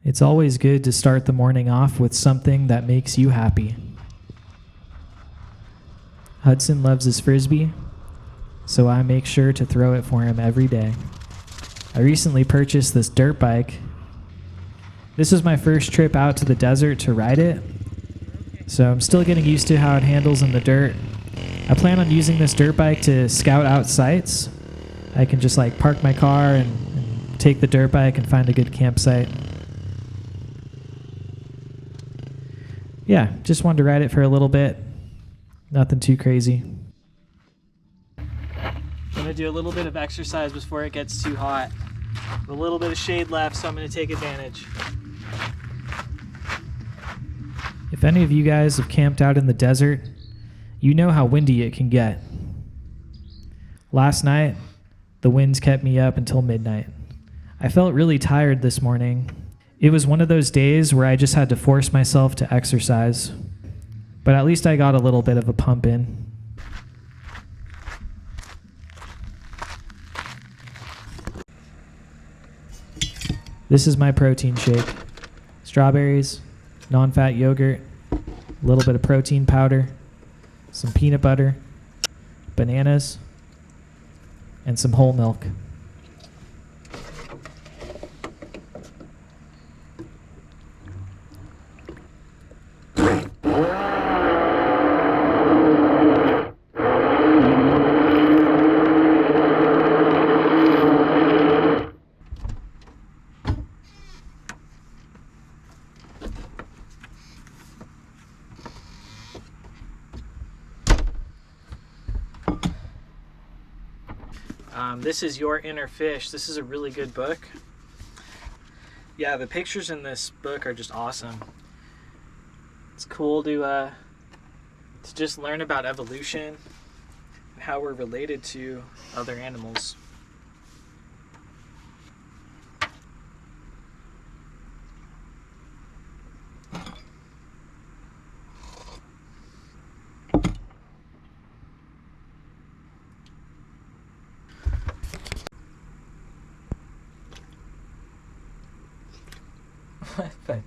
It's always good to start the morning off with something that makes you happy. Hudson loves his frisbee, so I make sure to throw it for him every day. I recently purchased this dirt bike. This was my first trip out to the desert to ride it, so I'm still getting used to how it handles in the dirt. I plan on using this dirt bike to scout out sites. I can just like park my car and take the dirt bike and find a good campsite. Yeah, just wanted to ride it for a little bit. Nothing too crazy. I'm going to do a little bit of exercise before it gets too hot. A little bit of shade left, so I'm going to take advantage. If any of you guys have camped out in the desert, you know how windy it can get. Last night, the winds kept me up until midnight. I felt really tired this morning. It was one of those days where I just had to force myself to exercise, but at least I got a little bit of a pump in. This is my protein shake. Strawberries, non-fat yogurt, a little bit of protein powder, some peanut butter, bananas, and some whole milk. This is Your Inner Fish. This is a really good book. Yeah, the pictures in this book are just awesome. It's cool to just learn about evolution and how we're related to other animals. Funny.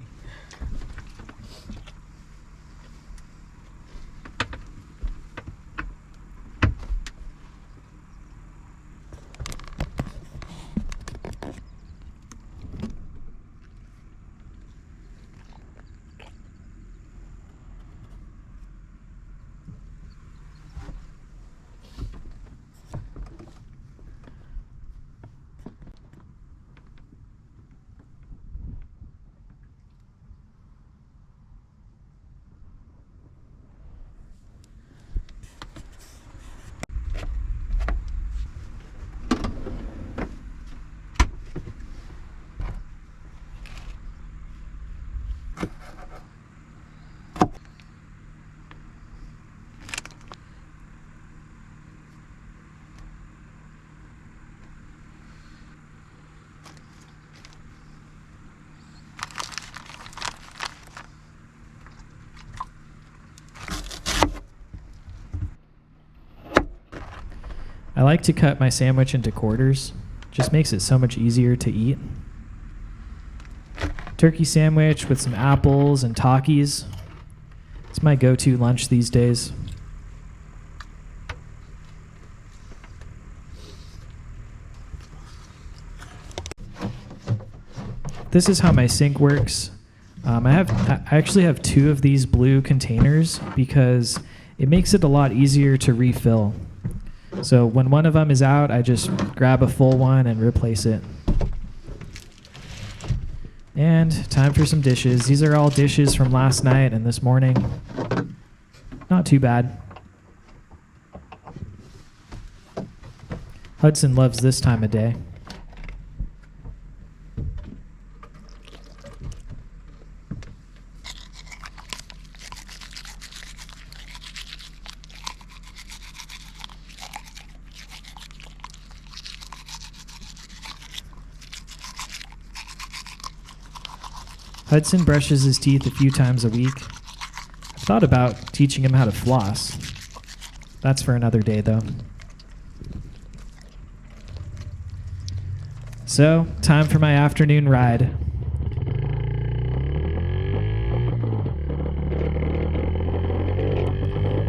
I like to cut my sandwich into quarters. Just makes it so much easier to eat. Turkey sandwich with some apples and Takis. It's my go-to lunch these days. This is how my sink works. I actually have two of these blue containers because it makes it a lot easier to refill. So when one of them is out, I just grab a full one and replace it. And time for some dishes. These are all dishes from last night and this morning. Not too bad. Hudson loves this time of day. Hudson brushes his teeth a few times a week. I've thought about teaching him how to floss. That's for another day, though. So, time for my afternoon ride.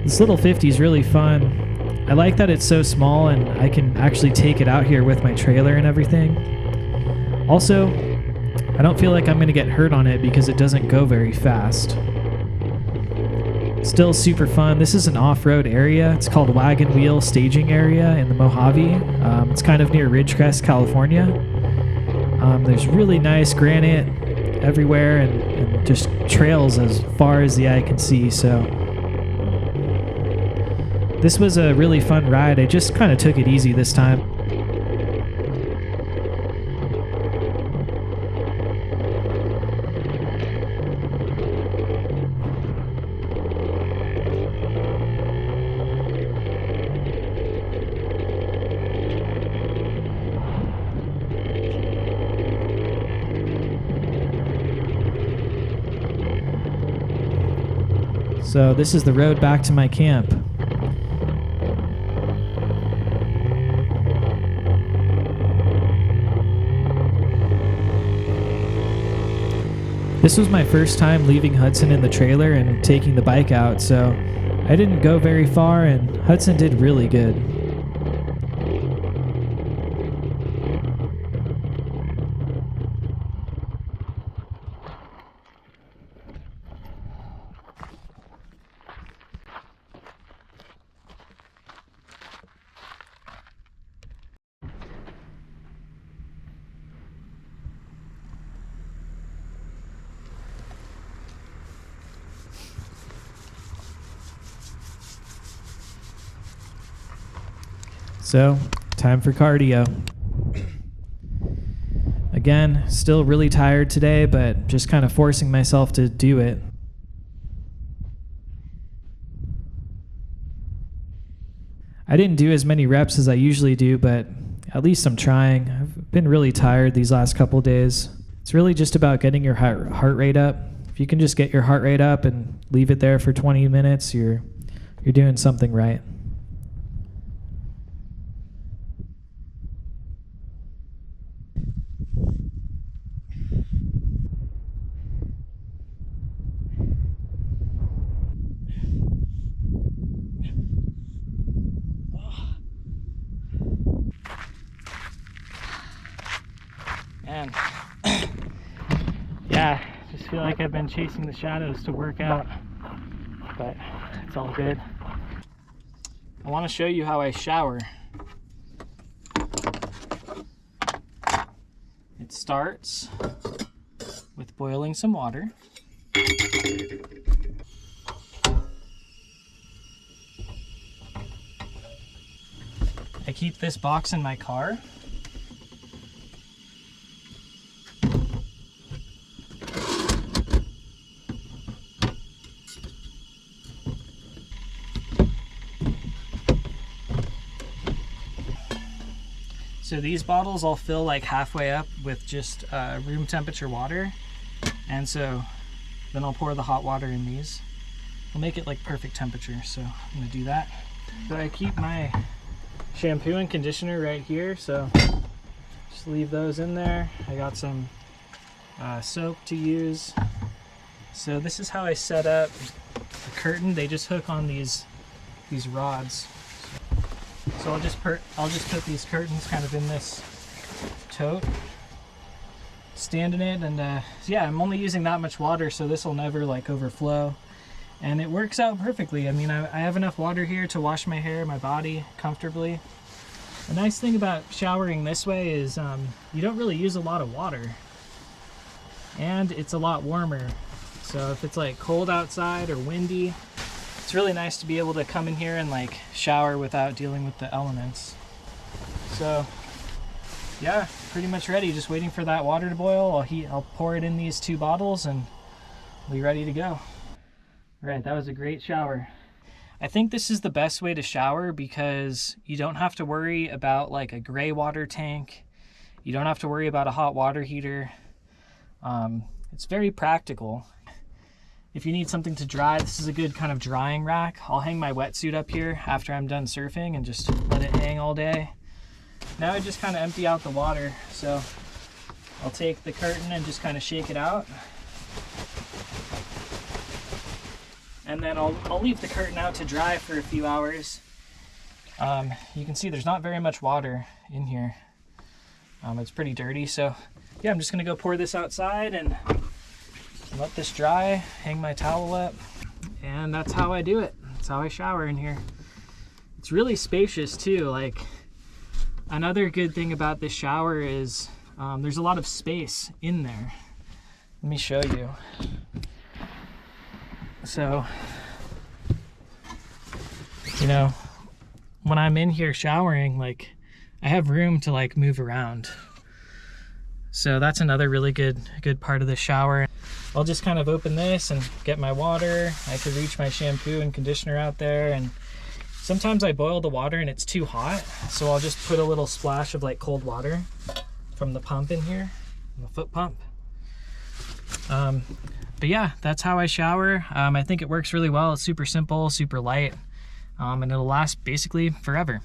This little 50 is really fun. I like that it's so small and I can actually take it out here with my trailer and everything. Also, I don't feel like I'm going to get hurt on it because it doesn't go very fast. Still super fun. This is an off-road area. It's called Wagon Wheel Staging Area in the Mojave. It's kind of near Ridgecrest, California. There's really nice granite everywhere and just trails as far as the eye can see. So this was a really fun ride. I just kind of took it easy this time. So this is the road back to my camp. This was my first time leaving Hudson in the trailer and taking the bike out, so I didn't go very far and Hudson did really good. So, time for cardio. Again, still really tired today, but just kind of forcing myself to do it. I didn't do as many reps as I usually do, but at least I'm trying. I've been really tired these last couple days. It's really just about getting your heart rate up. If you can just get your heart rate up and leave it there for 20 minutes, you're doing something right. And yeah, just feel like I've been chasing the shadows to work out, but it's all good. I want to show you how I shower. It starts with boiling some water. I keep this box in my car. So these bottles I'll fill like halfway up with just room temperature water, and so then I'll pour the hot water in these. I'll make it like perfect temperature, so I'm gonna do that. So I keep my shampoo and conditioner right here, so just leave those in there. I got some soap to use. So this is how I set up the curtain. They just hook on these rods. So I'll just put these curtains kind of in this tote, stand in it, and yeah, I'm only using that much water, so this will never like overflow, and it works out perfectly. I mean, I have enough water here to wash my hair, my body comfortably. The nice thing about showering this way is you don't really use a lot of water, and it's a lot warmer. So if it's like cold outside or windy, it's really nice to be able to come in here and like shower without dealing with the elements. So yeah, pretty much ready. Just waiting for that water to boil. I'll pour it in these 2 bottles and we'll be ready to go. All right, that was a great shower. I think this is the best way to shower because you don't have to worry about like a gray water tank. You don't have to worry about a hot water heater. It's very practical. If you need something to dry, this is a good kind of drying rack. I'll hang my wetsuit up here after I'm done surfing and just let it hang all day. Now I just kind of empty out the water. So I'll take the curtain and just kind of shake it out. and then I'll leave the curtain out to dry for a few hours. You can see there's not very much water in here. It's pretty dirty, so yeah, I'm just gonna go pour this outside and let this dry, hang my towel up, and that's how I do it. That's how I shower in here. It's really spacious too. Like, another good thing about this shower is there's a lot of space in there. Let me show you. So, you know, when I'm in here showering, like, I have room to like move around. So that's another really good part of the shower. I'll just kind of open this and get my water. I could reach my shampoo and conditioner out there, and sometimes I boil the water and it's too hot, so I'll just put a little splash of like cold water from the pump in here, the foot pump. But yeah, that's how I shower. I think it works really well. It's super simple, super light, and it'll last basically forever.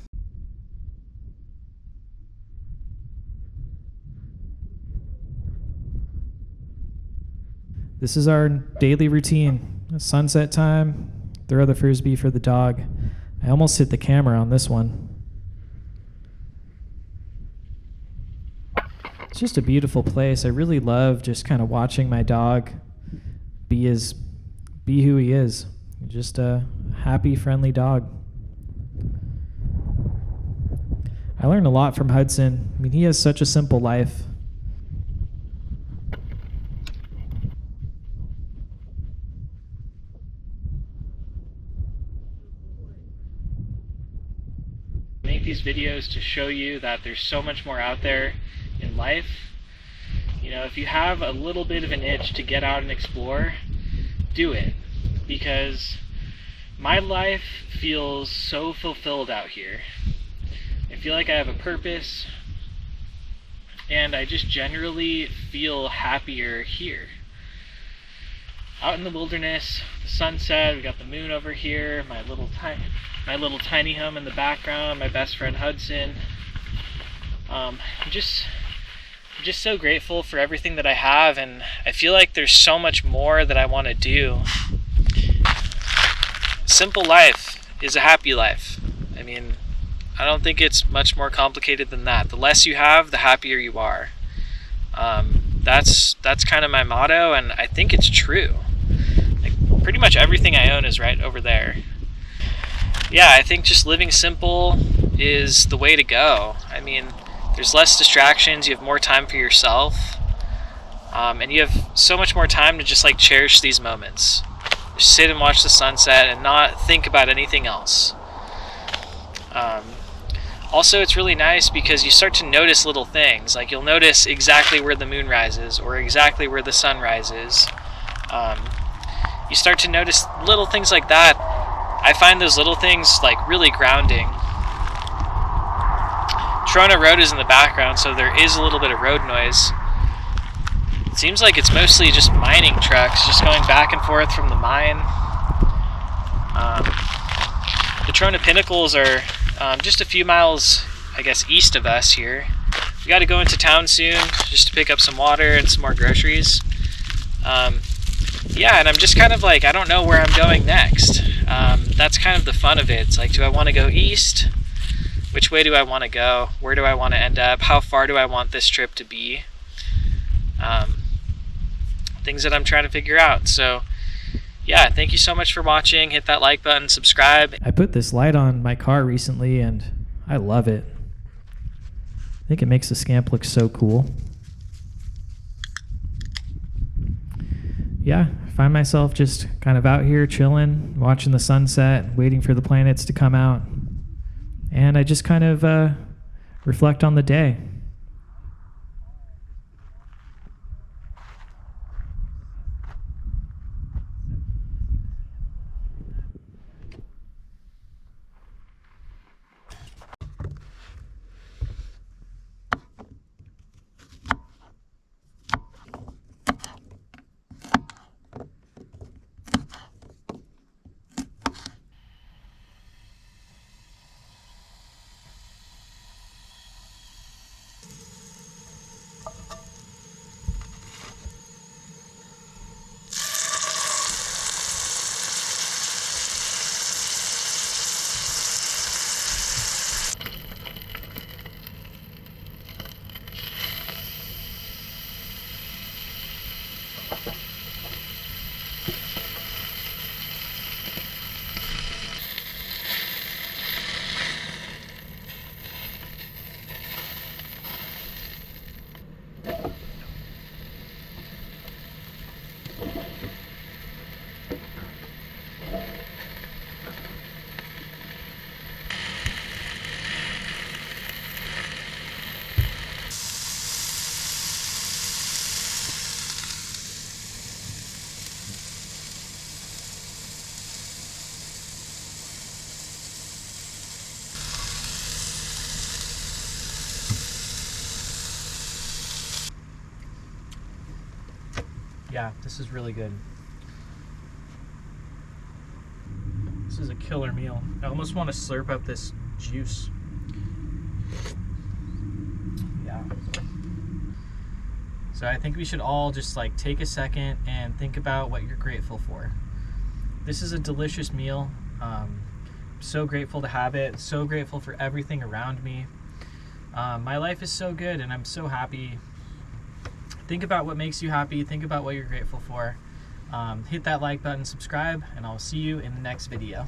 This is our daily routine. Sunset time, throw the Frisbee for the dog. I almost hit the camera on this one. It's just a beautiful place. I really love just kind of watching my dog be who he is. Just a happy, friendly dog. I learned a lot from Hudson. I mean, he has such a simple life. These videos to show you that there's so much more out there in life. You know, if you have a little bit of an itch to get out and explore, do it, because my life feels so fulfilled out here. I feel like I have a purpose, and I just generally feel happier here. Out in the wilderness, the sunset, we got the moon over here, my little tiny home in the background, my best friend Hudson. I'm just so grateful for everything that I have, and I feel like there's so much more that I want to do. Simple life is a happy life. I mean, I don't think it's much more complicated than that. The less you have, the happier you are. That's kind of my motto, and I think it's true. Like, pretty much everything I own is right over there. Yeah, I think just living simple is the way to go. I mean, there's less distractions, you have more time for yourself, and you have so much more time to just like cherish these moments. Just sit and watch the sunset and not think about anything else. Also, it's really nice because you start to notice little things. Like, you'll notice exactly where the moon rises or exactly where the sun rises. You start to notice little things like that. I find those little things like really grounding. Trona Road is in the background, so there is a little bit of road noise. It seems like it's mostly just mining trucks just going back and forth from the mine. The Trona Pinnacles are just a few miles, I guess, east of us here. We got to go into town soon just to pick up some water and some more groceries. Yeah, and I'm just kind of like, I don't know where I'm going next. That's kind of the fun of it. It's like, do I want to go east? Which way do I want to go? Where do I want to end up? How far do I want this trip to be? Things that I'm trying to figure out. So yeah, thank you so much for watching. Hit that like button, subscribe. I put this light on my car recently and I love it. I think it makes the Scamp look so cool. Yeah, I find myself just kind of out here chilling, watching the sunset, waiting for the planets to come out. And I just kind of reflect on the day. Yeah, this is really good. This is a killer meal. I almost want to slurp up this juice. Yeah. So I think we should all just like take a second and think about what you're grateful for. This is a delicious meal. So grateful to have it. So grateful for everything around me. My life is so good and I'm so happy. Think about what makes you happy. Think about what you're grateful for. Hit that like button, subscribe, and I'll see you in the next video.